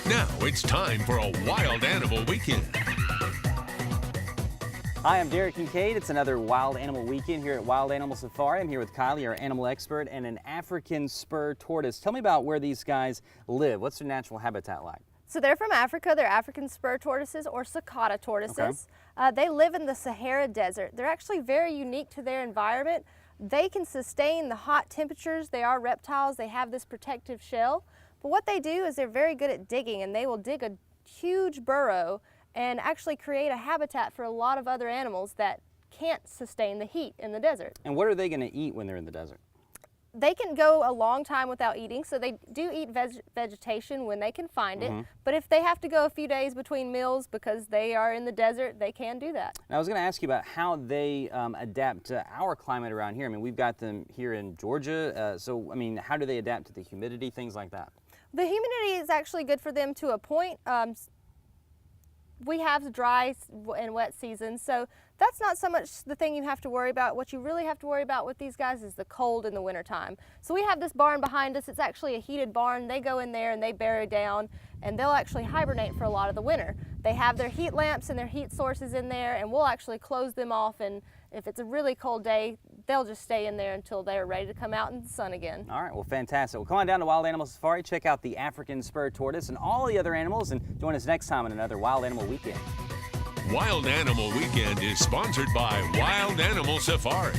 Now it's time for a Wild Animal Weekend. Hi, I'm Derek Kincaid. It's another Wild Animal Weekend here at Wild Animal Safari. I'm here with Kylie, our animal expert, and an African spur tortoise. Tell me about where these guys live. What's their natural habitat like? So they're from Africa. They're African spur tortoises or cicada tortoises. Okay. They live in the Sahara Desert. They're actually very unique to their environment. They can sustain the hot temperatures. They are reptiles. They have this protective shell. But what they do is they're very good at digging, and they will dig a huge burrow and actually create a habitat for a lot of other animals that can't sustain the heat in the desert. And what are they going to eat when they're in the desert? They can go a long time without eating, so they do eat vegetation when they can find it. But if they have to go a few days between meals because they are in the desert, they can do that. Now, I was going to ask you about how they adapt to our climate around here. I mean, we've got them here in Georgia, so I mean, how do they adapt to the humidity, things like that? The humidity is actually good for them to a point. We have dry and wet seasons, so that's not so much the thing you have to worry about. What you really have to worry about with these guys is the cold in the wintertime. So we have this barn behind us. It's actually a heated barn. They go in there and they bury down, and they'll actually hibernate for a lot of the winter. They have their heat lamps and their heat sources in there, and we'll actually close them off, and if it's a really cold day, they'll just stay in there until they're ready to come out in the sun again. All right, well, fantastic. Well, come on down to Wild Animal Safari, check out the African spur tortoise and all the other animals, and join us next time on another Wild Animal Weekend. Wild Animal Weekend is sponsored by Wild Animal Safari.